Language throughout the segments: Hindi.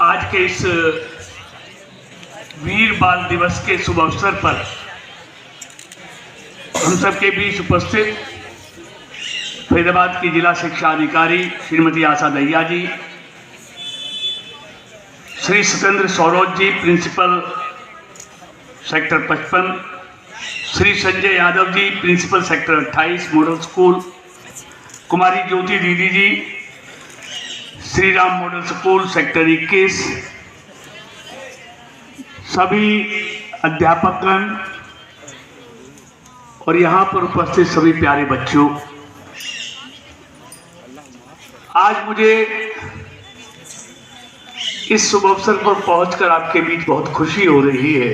आज के इस वीर बाल दिवस के शुभ अवसर पर हम सबके बीच उपस्थित फरीदाबाद की जिला शिक्षा अधिकारी Shrimati Asha Dahiya ji, Shri Satyendra Sauroj ji principal sector 55, Shri Sanjay Yadav ji principal sector 28 model school, Kumari Jyoti दीदी ji Shri Ram model school sector 21, सभी अध्यापकगण और यहाँ पर उपस्थित सभी प्यारे बच्चों, आज मुझे इस शुभ अवसर पर पहुंचकर आपके बीच बहुत खुशी हो रही है।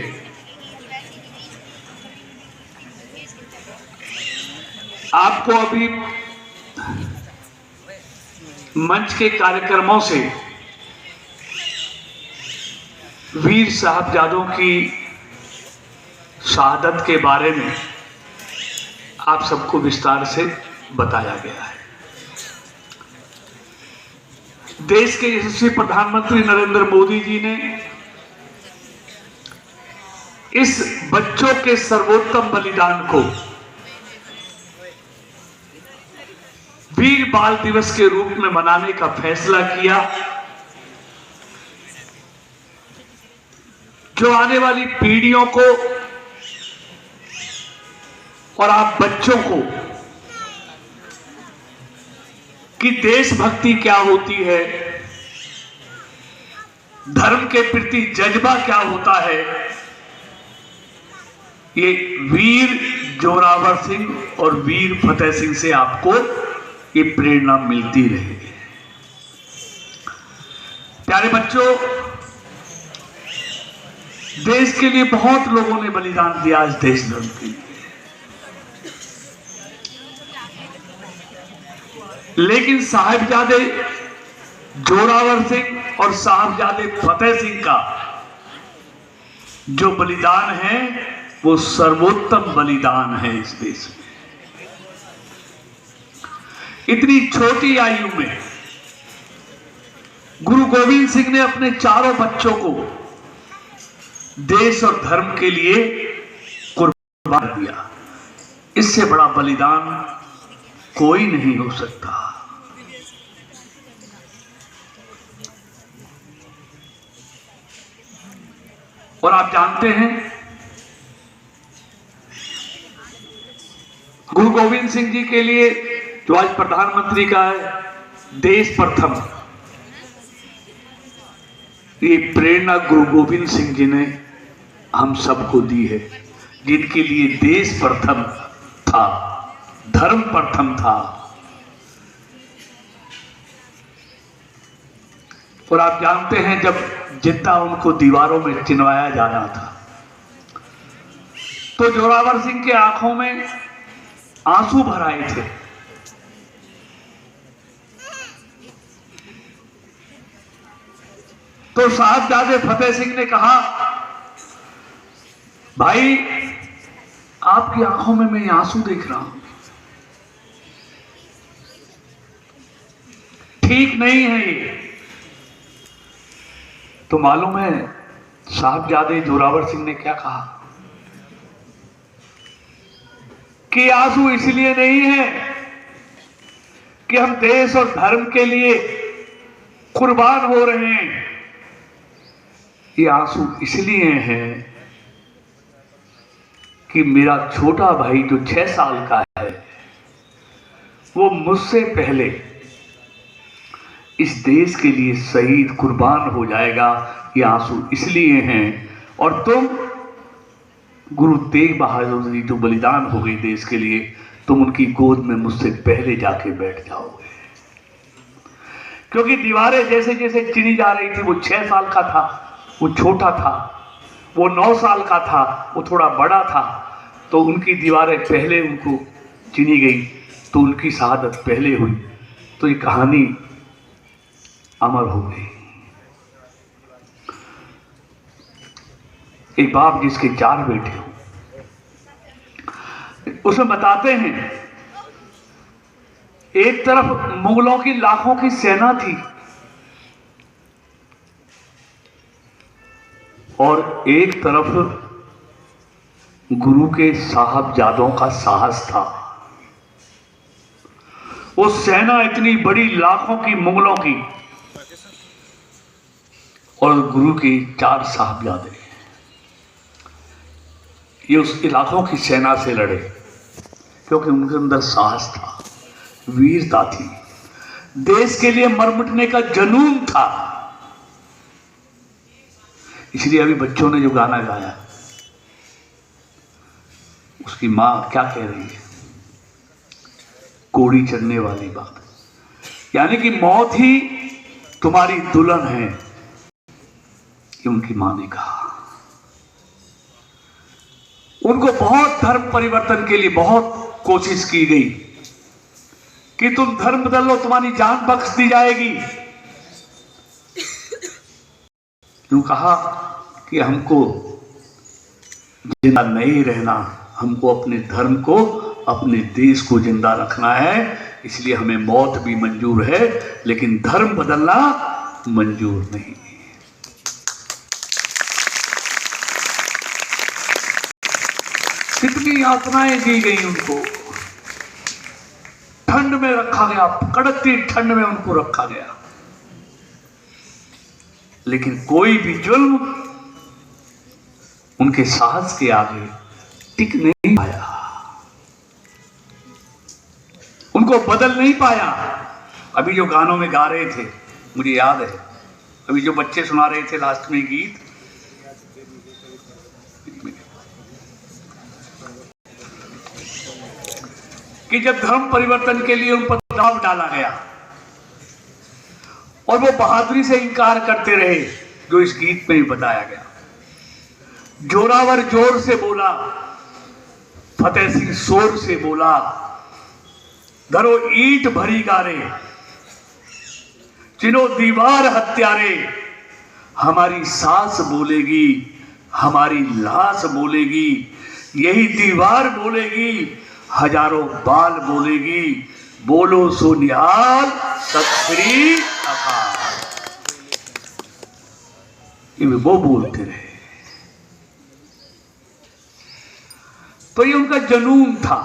आपको अभी मंच के कार्यक्रमों से वीर साहबजादों की शहादत के बारे में आप सबको विस्तार से बताया गया है। देश के यशस्वी प्रधानमंत्री नरेंद्र मोदी जी ने इस बच्चों के सर्वोत्तम बलिदान को वीर बाल दिवस के रूप में मनाने का फैसला किया, जो आने वाली पीढ़ियों को और आप बच्चों को कि देशभक्ति क्या होती है, धर्म के प्रति जज्बा क्या होता है, ये वीर जोरावर सिंह और वीर फतेह सिंह से आपको ये प्रेरणा मिलती रहेगी। प्यारे बच्चों, देश के लिए बहुत लोगों ने बलिदान दिया इस देश धर्म के लिए, लेकिन साहिबजादे जोरावर सिंह और साहिबजादे फतेह सिंह का जो बलिदान है वो सर्वोत्तम बलिदान है इस देश में। इतनी छोटी आयु में गुरु गोविंद सिंह ने अपने चारों बच्चों को देश और धर्म के लिए कुर्बान दिया। इससे बड़ा बलिदान कोई नहीं हो सकता। और आप जानते हैं, गुरु गोविंद सिंह जी के लिए जो आज प्रधानमंत्री का है देश प्रथम, ये प्रेरणा गुरु गोविंद सिंह जी ने हम सबको दी है, जिनके लिए देश प्रथम था, धर्म प्रथम था। और आप जानते हैं, जब जितना उनको दीवारों में चिनवाया जाना था तो जोरावर सिंह के आंखों में आंसू भर आए थे। तो साहिबजादे फतेह सिंह ने कहा, भाई आपकी आंखों में मैं आंसू देख रहा हूं, ठीक नहीं है ये। तो मालूम है साहिबजादे जोरावर सिंह ने क्या कहा कि आंसू इसलिए नहीं है कि हम देश और धर्म के लिए कुर्बान हो रहे हैं, ये आंसू इसलिए हैं कि मेरा छोटा भाई जो 6 साल का है वो मुझसे पहले इस देश के लिए शहीद कुर्बान हो जाएगा। ये आंसू इसलिए हैं। और तुम गुरु तेग बहादुर जी जो बलिदान हो गई देश के लिए, तुम उनकी गोद में मुझसे पहले जाके बैठ जाओगे। क्योंकि दीवारें जैसे जैसे चिनी जा रही थी, वो 6 साल का था, वो छोटा था, वो 9 साल का था, वो थोड़ा बड़ा था, तो उनकी दीवारें पहले उनको चिनी गई, तो उनकी शहादत पहले हुई, तो ये कहानी अमर हो गई। एक बाप जिसके 4 बेटे हो, उसमें बताते हैं एक तरफ मुगलों की लाखों की सेना थी और एक तरफ गुरु के साहबजादों का साहस था। वो सेना इतनी बड़ी, लाखों की मुगलों की, और गुरु के 4 साहबजादे ये उस इलाकों की सेना से लड़े, क्योंकि उनके अंदर साहस था, वीरता थी, देश के लिए मर मिटने का जुनून था। इसलिए अभी बच्चों ने जो गाना गाया, उसकी मां क्या कह रही है, कोड़ी चढ़ने वाली बात, यानी कि मौत ही तुम्हारी दुल्हन है, ये उनकी मां ने कहा। उनको बहुत धर्म परिवर्तन के लिए बहुत कोशिश की गई कि तुम धर्म बदल लो, तुम्हारी जान बख्श दी जाएगी। यूं कहा कि हमको जिंदा नहीं रहना, हमको अपने धर्म को, अपने देश को जिंदा रखना है, इसलिए हमें मौत भी मंजूर है, लेकिन धर्म बदलना मंजूर नहीं। कितनी यातनाएं दी गई उनको, ठंड में रखा गया, कड़कती ठंड में उनको रखा गया, लेकिन कोई भी जुल्म उनके साहस के आगे टिक नहीं पाया, उनको बदल नहीं पाया। अभी जो गानों में गा रहे थे, मुझे याद है, अभी जो बच्चे सुना रहे थे लास्ट में गीत, कि जब धर्म परिवर्तन के लिए उन पर दबाव डाला गया और वो बहादुरी से इनकार करते रहे, जो इस गीत में भी बताया गया। जोरावर जोर से बोला, फतेह सिंह शोर से बोला, धरो ईंट भरी गारे, चिनो दीवार हत्यारे, हमारी सांस बोलेगी, हमारी लाश बोलेगी, यही दीवार बोलेगी, हजारों बाल बोलेगी, बोलो सो निहाल, सत श्री अकाल। ये वो बोलते रहे। तो ये उनका जुनून था।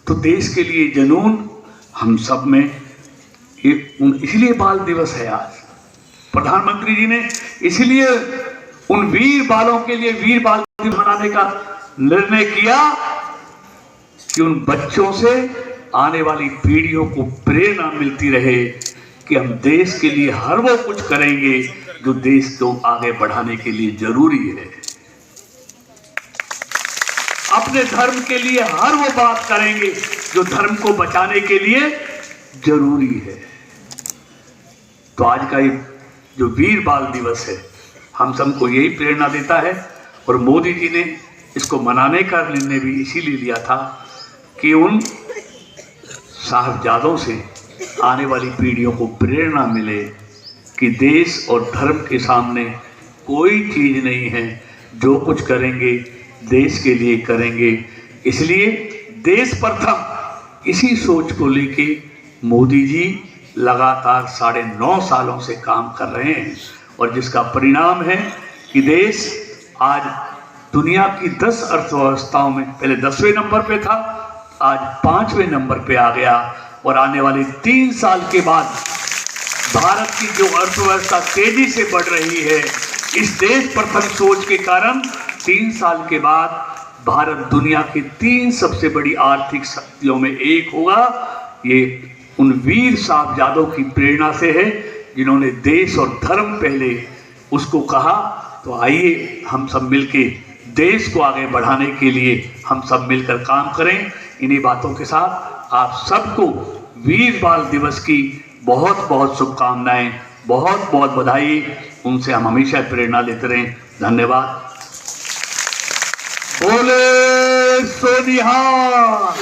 तो देश के लिए जुनून हम सब में, इसलिए बाल दिवस है आज। प्रधानमंत्री जी ने इसलिए उन वीर बालों के लिए वीर बाल दिवस मनाने का निर्णय किया कि उन बच्चों से आने वाली पीढ़ियों को प्रेरणा मिलती रहे कि हम देश के लिए हर वो कुछ करेंगे जो देश को आगे बढ़ाने के लिए जरूरी है। अपने धर्म के लिए हर वो बात करेंगे जो धर्म को बचाने के लिए जरूरी है। तो आज का ये जो वीर बाल दिवस है, हम सबको यही प्रेरणा देता है। और मोदी जी ने इसको मनाने का निर्णय भी इसीलिए लिया था कि उन साहबजादों से आने वाली पीढ़ियों को प्रेरणा मिले कि देश और धर्म के सामने कोई चीज नहीं है, जो कुछ करेंगे देश के लिए करेंगे। इसलिए देश प्रथम, इसी सोच को लेके मोदी जी लगातार 9.5 सालों से काम कर रहे हैं, और जिसका परिणाम है कि देश आज दुनिया की 10 अर्थव्यवस्थाओं में पहले 10वें नंबर पे था, आज 5वें नंबर पे आ गया। और आने वाले 3 साल के बाद भारत की जो अर्थव्यवस्था तेजी से बढ़ रही है, इस देश प्रथम सोच के कारण 3 साल के बाद भारत दुनिया की 3 सबसे बड़ी आर्थिक शक्तियों में एक होगा। ये उन वीर साहबजादों की प्रेरणा से है जिन्होंने देश और धर्म पहले उसको कहा। तो आइए हम सब मिलके देश को आगे बढ़ाने के लिए हम सब मिलकर काम करें। इन्हीं बातों के साथ आप सबको वीर बाल दिवस की बहुत बहुत शुभकामनाएं, बहुत बहुत बधाई। उनसे हम हमेशा प्रेरणा लेते रहें। धन्यवाद। बोले सो निहाल।